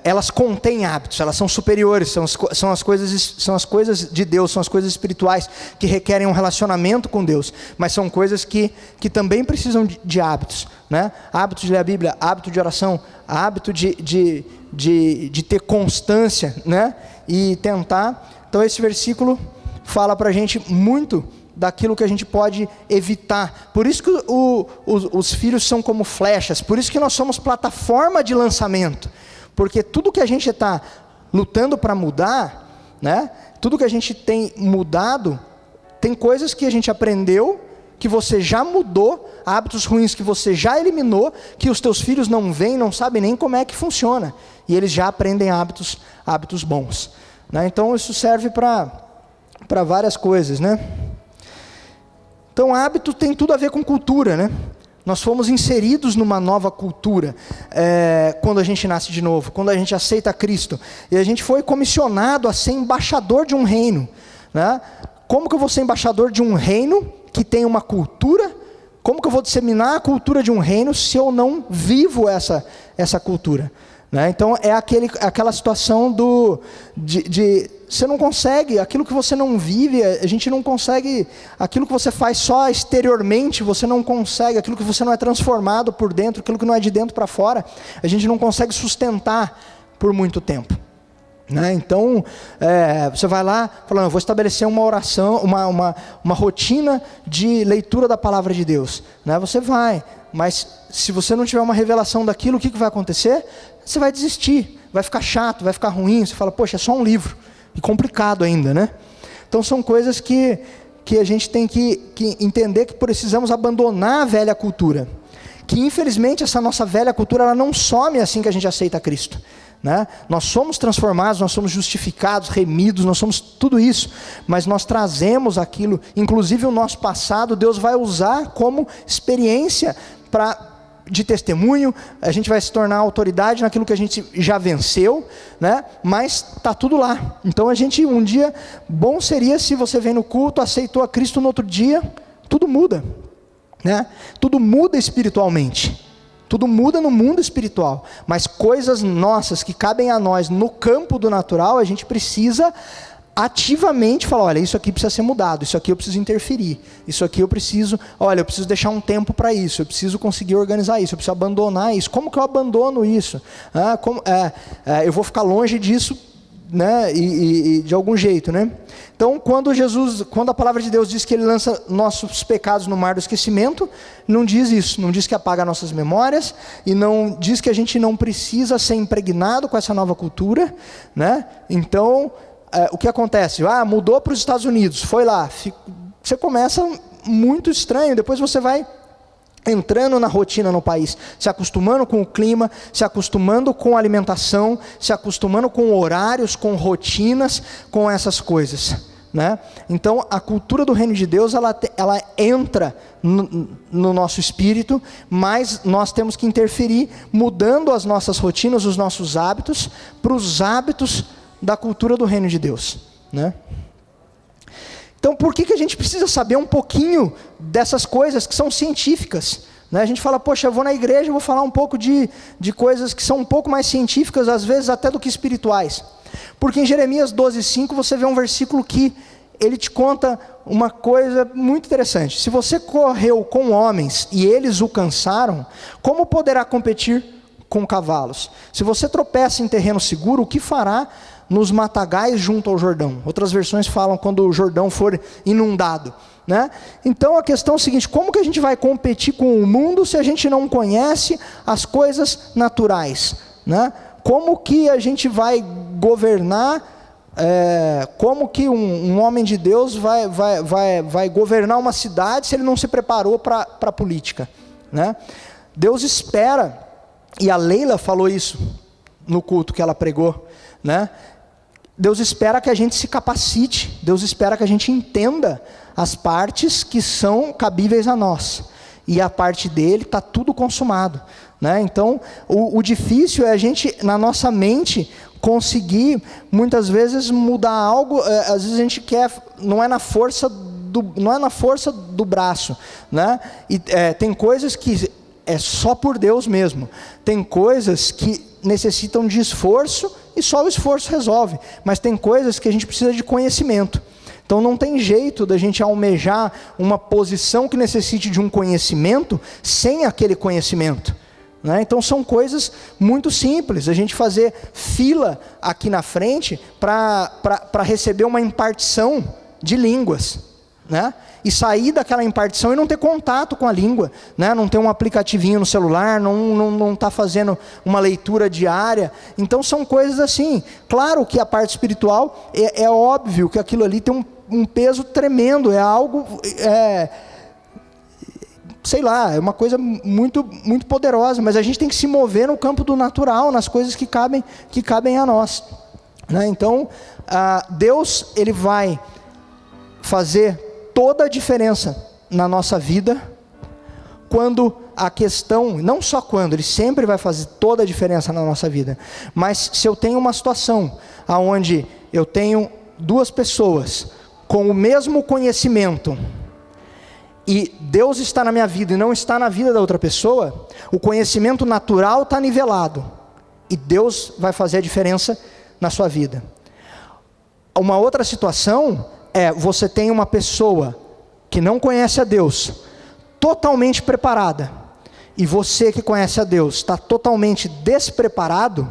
elas contêm hábitos, elas são superiores, são as coisas de Deus, são as coisas espirituais que requerem um relacionamento com Deus, mas são coisas que também precisam de hábitos, né? Hábito de ler a Bíblia, hábito de oração, hábito de ter constância, né? E tentar. Então esse versículo fala para a gente muito daquilo que a gente pode evitar. Por isso que os filhos são como flechas, por isso que nós somos plataforma de lançamento, porque tudo que a gente está lutando para mudar, né? Tudo que a gente tem mudado, tem coisas que a gente aprendeu, que você já mudou, hábitos ruins que você já eliminou, que os teus filhos não veem, não sabem nem como é que funciona, e eles já aprendem hábitos bons, né? Então isso serve para para várias coisas, né? Então, hábito tem tudo a ver com cultura, né? Nós fomos inseridos numa nova cultura quando a gente nasce de novo, quando a gente aceita Cristo. E a gente foi comissionado a ser embaixador de um reino, né? Como que eu vou ser embaixador de um reino que tem uma cultura? Como que eu vou disseminar a cultura de um reino se eu não vivo essa cultura? Né? Então é aquela situação de você não consegue, aquilo que você não vive, a gente não consegue, aquilo que você faz só exteriormente, você não consegue, aquilo que você não é transformado por dentro, aquilo que não é de dentro para fora, a gente não consegue sustentar por muito tempo. Né? Então, você vai lá falando, eu vou estabelecer uma oração, uma rotina de leitura da palavra de Deus. Né? Você vai, mas se você não tiver uma revelação daquilo, o que vai acontecer? Você vai desistir, vai ficar chato, vai ficar ruim, você fala, poxa, é só um livro, e complicado ainda, né? Então são coisas que a gente tem que entender que precisamos abandonar a velha cultura, que infelizmente essa nossa velha cultura, ela não some assim que a gente aceita Cristo. Né? Nós somos transformados, nós somos justificados, remidos, nós somos tudo isso, mas nós trazemos aquilo, inclusive o nosso passado, Deus vai usar como experiência de testemunho, a gente vai se tornar autoridade naquilo que a gente já venceu, né? Mas está tudo lá. Então um dia, bom seria se você vem no culto, aceitou a Cristo no outro dia, tudo muda, né? Tudo muda espiritualmente. Tudo muda no mundo espiritual, mas coisas nossas que cabem a nós no campo do natural, a gente precisa ativamente falar, olha, isso aqui precisa ser mudado, isso aqui eu preciso interferir, isso aqui eu preciso deixar um tempo para isso, eu preciso conseguir organizar isso, eu preciso abandonar isso. Como que eu abandono isso? Eu vou ficar longe disso, né? E de algum jeito, né? Então, quando a palavra de Deus diz que Ele lança nossos pecados no mar do esquecimento, não diz isso, não diz que apaga nossas memórias, e não diz que a gente não precisa ser impregnado com essa nova cultura, né? Então, o que acontece? Mudou para os Estados Unidos, foi lá, você começa muito estranho, depois você vai entrando na rotina no país, se acostumando com o clima, se acostumando com a alimentação, se acostumando com horários, com rotinas, com essas coisas, né? Então a cultura do reino de Deus, ela entra no nosso espírito, mas nós temos que interferir, mudando as nossas rotinas, os nossos hábitos, para os hábitos da cultura do reino de Deus, né? Então, por que a gente precisa saber um pouquinho dessas coisas que são científicas? Né? A gente fala, poxa, eu vou na igreja, eu vou falar um pouco de coisas que são um pouco mais científicas, às vezes até do que espirituais. Porque em Jeremias 12:5 você vê um versículo que ele te conta uma coisa muito interessante. Se você correu com homens e eles o cansaram, como poderá competir com cavalos? Se você tropeça em terreno seguro, o que fará nos matagais junto ao Jordão? Outras versões falam quando o Jordão for inundado, né? Então a questão é a seguinte: como que a gente vai competir com o mundo se a gente não conhece as coisas naturais, né? Como que a gente vai governar, como que um homem de Deus vai governar uma cidade se ele não se preparou para a política, né? Deus espera, e a Leila falou isso no culto que ela pregou, né? Deus espera que a gente se capacite, Deus espera que a gente entenda as partes que são cabíveis a nós, e a parte dele está tudo consumado, né? Então o difícil é a gente, na nossa mente, conseguir muitas vezes mudar algo. Às vezes a gente quer, não é na força do braço, né? E tem coisas que é só por Deus mesmo, tem coisas que necessitam de esforço e só o esforço resolve, mas tem coisas que a gente precisa de conhecimento. Então não tem jeito da gente almejar uma posição que necessite de um conhecimento sem aquele conhecimento, né? Então são coisas muito simples, a gente fazer fila aqui na frente para receber uma impartição de línguas, né? E sair daquela impartição e não ter contato com a língua, né? Não ter um aplicativinho no celular, não tá fazendo uma leitura diária. Então são coisas assim. Claro que a parte espiritual, é óbvio que aquilo ali tem um peso tremendo, é algo, sei lá, é uma coisa muito, muito poderosa, mas a gente tem que se mover no campo do natural, nas coisas que cabem a nós, né? Então Deus, ele vai fazer toda a diferença na nossa vida, quando a questão, não só quando, ele sempre vai fazer toda a diferença na nossa vida, mas se eu tenho uma situação onde eu tenho duas pessoas com o mesmo conhecimento, e Deus está na minha vida e não está na vida da outra pessoa, o conhecimento natural está nivelado, e Deus vai fazer a diferença na sua vida. Uma outra situação é, você tem uma pessoa que não conhece a Deus, totalmente preparada, e você que conhece a Deus, está totalmente despreparado,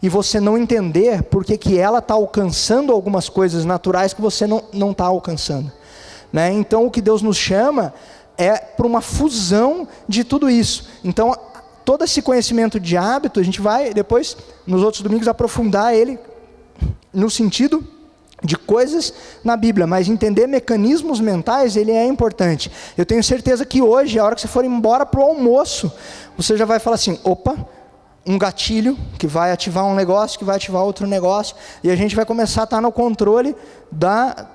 e você não entender porque que ela está alcançando algumas coisas naturais que você não está alcançando, né? Então o que Deus nos chama é para uma fusão de tudo isso. Então todo esse conhecimento de hábito, a gente vai depois, nos outros domingos, aprofundar ele no sentido de coisas na Bíblia, mas entender mecanismos mentais, ele é importante. Eu tenho certeza que hoje, a hora que você for embora para o almoço, você já vai falar assim, opa, um gatilho que vai ativar um negócio, que vai ativar outro negócio, e a gente vai começar a estar no controle da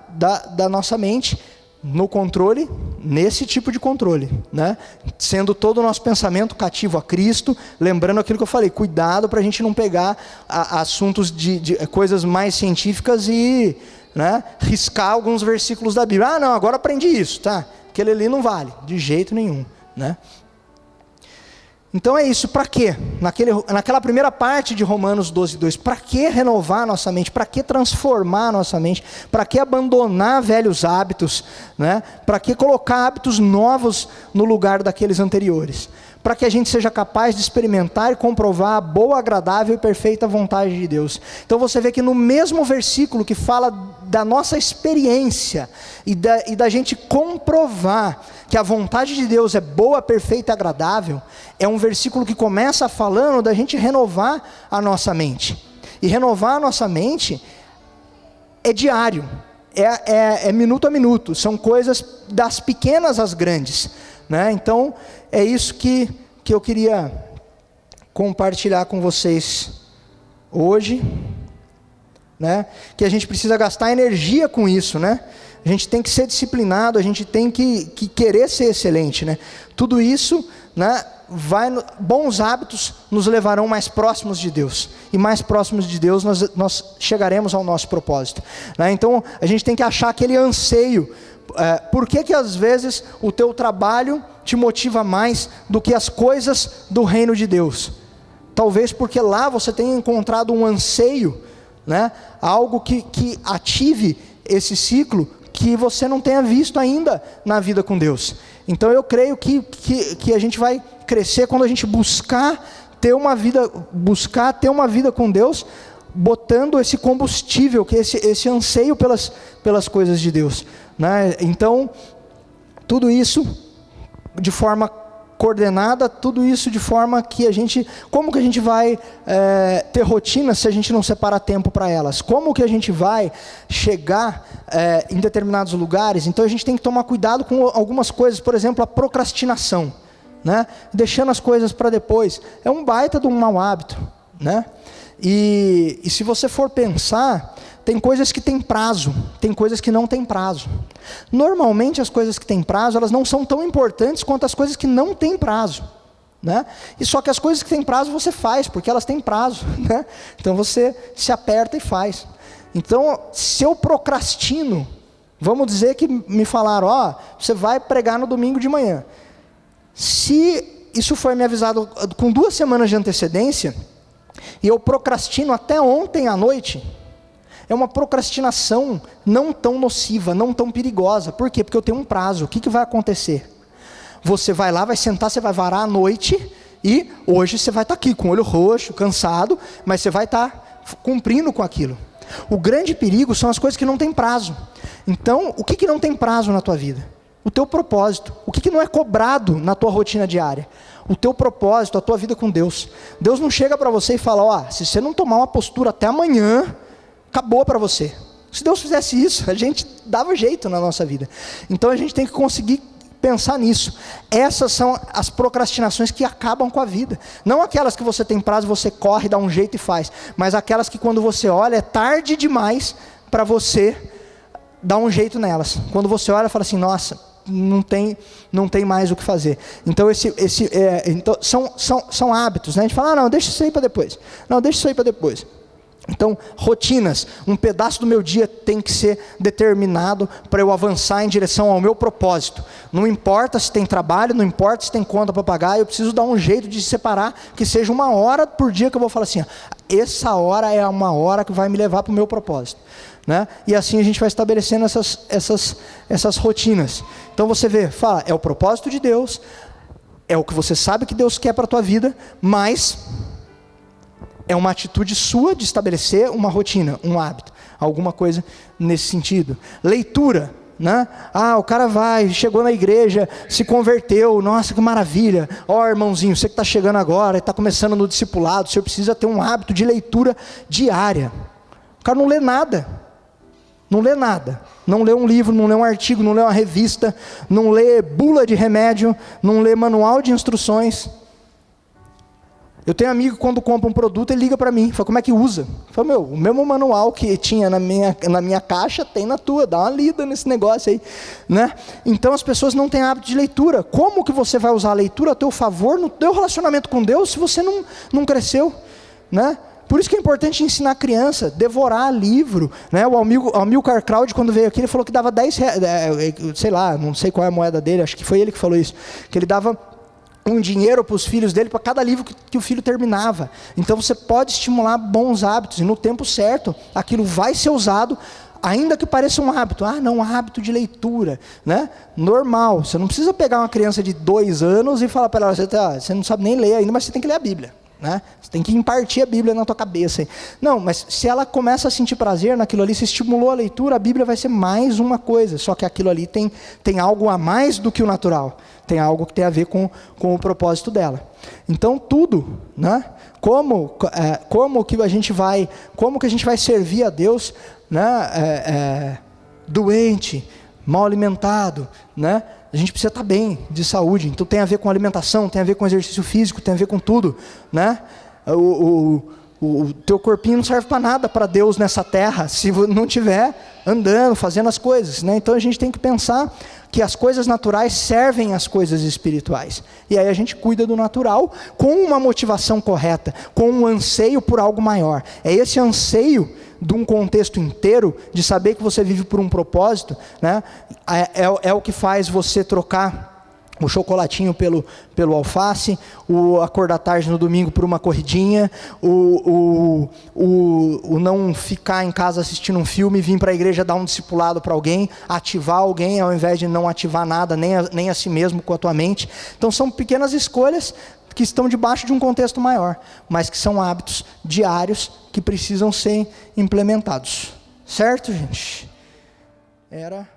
nossa mente, no controle, nesse tipo de controle, né? Sendo todo o nosso pensamento cativo a Cristo, lembrando aquilo que eu falei, cuidado para a gente não pegar assuntos de coisas mais científicas e, né, riscar alguns versículos da Bíblia. Ah, não, agora aprendi isso, tá? Aquele ali não vale, de jeito nenhum, né? Então é isso, para quê? Naquela primeira parte de Romanos 12:2, para que renovar a nossa mente? Para que transformar a nossa mente? Para que abandonar velhos hábitos, né? Para que colocar hábitos novos no lugar daqueles anteriores? Para que a gente seja capaz de experimentar e comprovar a boa, agradável e perfeita vontade de Deus. Então você vê que no mesmo versículo que fala da nossa experiência e da gente comprovar que a vontade de Deus é boa, perfeita e agradável, é um versículo que começa falando da gente renovar a nossa mente. E renovar a nossa mente é diário, é minuto a minuto, são coisas das pequenas às grandes, né? Então é isso que eu queria compartilhar com vocês hoje, né? Que a gente precisa gastar energia com isso, né? A gente tem que ser disciplinado, a gente tem que querer ser excelente, né? Tudo isso, né, bons hábitos nos levarão mais próximos de Deus, e mais próximos de Deus nós chegaremos ao nosso propósito, né? Então a gente tem que achar aquele anseio. Por que às vezes o teu trabalho te motiva mais do que as coisas do reino de Deus? Talvez porque lá você tenha encontrado um anseio, né? Algo que ative esse ciclo que você não tenha visto ainda na vida com Deus. Então eu creio que a gente vai crescer quando a gente buscar ter uma vida com Deus, botando esse combustível, que esse anseio pelas coisas de Deus, né? Então tudo isso de forma coordenada, tudo isso de forma que como que a gente vai ter rotina se a gente não separa tempo para elas? Como que a gente vai chegar em determinados lugares? Então a gente tem que tomar cuidado com algumas coisas, por exemplo, a procrastinação, né? Deixando as coisas para depois, é um baita de um mau hábito, né? E se você for pensar, tem coisas que têm prazo, tem coisas que não têm prazo. Normalmente as coisas que têm prazo, elas não são tão importantes quanto as coisas que não têm prazo, né? E só que as coisas que têm prazo você faz, porque elas têm prazo, né? Então você se aperta e faz. Então, se eu procrastino, vamos dizer que me falaram, você vai pregar no domingo de manhã. Se isso foi me avisado com 2 semanas de antecedência, e eu procrastino até ontem à noite, é uma procrastinação não tão nociva, não tão perigosa. Por quê? Porque eu tenho um prazo. O que vai acontecer? Você vai lá, vai sentar, você vai varar à noite, e hoje você vai estar aqui com o olho roxo, cansado, mas você vai estar cumprindo com aquilo. O grande perigo são as coisas que não têm prazo. Então, o que não tem prazo na tua vida? O teu propósito. O que não é cobrado na tua rotina diária? O teu propósito, a tua vida com Deus. Deus não chega para você e fala, se você não tomar uma postura até amanhã, acabou para você. Se Deus fizesse isso, a gente dava jeito na nossa vida. Então a gente tem que conseguir pensar nisso. Essas são as procrastinações que acabam com a vida. Não aquelas que você tem prazo, você corre, dá um jeito e faz. Mas aquelas que quando você olha, é tarde demais para você dá um jeito nelas. Quando você olha e fala assim, nossa, não tem mais o que fazer. Então, então são hábitos, né? A gente fala, não, deixa isso aí para depois. Não, deixa isso aí para depois. Então, rotinas, um pedaço do meu dia tem que ser determinado para eu avançar em direção ao meu propósito. Não importa se tem trabalho, não importa se tem conta para pagar, eu preciso dar um jeito de separar, que seja 1 hora por dia que eu vou falar assim, essa hora é uma hora que vai me levar para o meu propósito. Né? E assim a gente vai estabelecendo essas rotinas. Então você vê, fala, é o propósito de Deus, é o que você sabe que Deus quer para a tua vida, mas é uma atitude sua de estabelecer uma rotina, um hábito, alguma coisa nesse sentido. Leitura, né? O cara chegou na igreja, se converteu, nossa, que maravilha. Irmãozinho, você que está chegando agora, está começando no discipulado, você precisa ter um hábito de leitura diária. O cara não lê nada, não lê um livro, não lê um artigo, não lê uma revista, não lê bula de remédio, não lê manual de instruções. Eu tenho amigo que quando compra um produto, ele liga para mim, fala, como é que usa? Eu falo, o mesmo manual que tinha na minha caixa, tem na tua, dá uma lida nesse negócio aí, né? Então as pessoas não têm hábito de leitura. Como que você vai usar a leitura a teu favor no teu relacionamento com Deus, se você não cresceu, né? Por isso que é importante ensinar a criança, devorar livro, né? O Amilcar Kraud, quando veio aqui, ele falou que dava 10 reais, sei lá, não sei qual é a moeda dele, acho que foi ele que falou isso, que ele dava um dinheiro para os filhos dele, para cada livro que o filho terminava. Então você pode estimular bons hábitos, e no tempo certo, aquilo vai ser usado, ainda que pareça um hábito. Um hábito de leitura, né? Normal, você não precisa pegar uma criança de 2 anos e falar para ela, você não sabe nem ler ainda, mas você tem que ler a Bíblia. Né? Você tem que impartir a Bíblia na tua cabeça. Não, mas se ela começa a sentir prazer naquilo ali, se estimulou a leitura, a Bíblia vai ser mais uma coisa. Só que aquilo ali tem algo a mais do que o natural. Tem algo que tem a ver com o propósito dela. Então tudo, né? Como que a gente vai servir a Deus, né? Doente, mal alimentado, né? A gente precisa estar bem de saúde, então tem a ver com alimentação, tem a ver com exercício físico, tem a ver com tudo, né? O teu corpinho não serve para nada para Deus nessa terra, se não estiver andando, fazendo as coisas, né? Então a gente tem que pensar que as coisas naturais servem às coisas espirituais, e aí a gente cuida do natural com uma motivação correta, com um anseio por algo maior. É esse anseio de um contexto inteiro, de saber que você vive por um propósito, né? É o que faz você trocar o chocolatinho pelo alface, o acordar tarde no domingo por uma corridinha, o não ficar em casa assistindo um filme, vir para a igreja dar um discipulado para alguém, ativar alguém ao invés de não ativar nada, nem a si mesmo com a tua mente. Então são pequenas escolhas que estão debaixo de um contexto maior, mas que são hábitos diários que precisam ser implementados. Certo, gente? Era...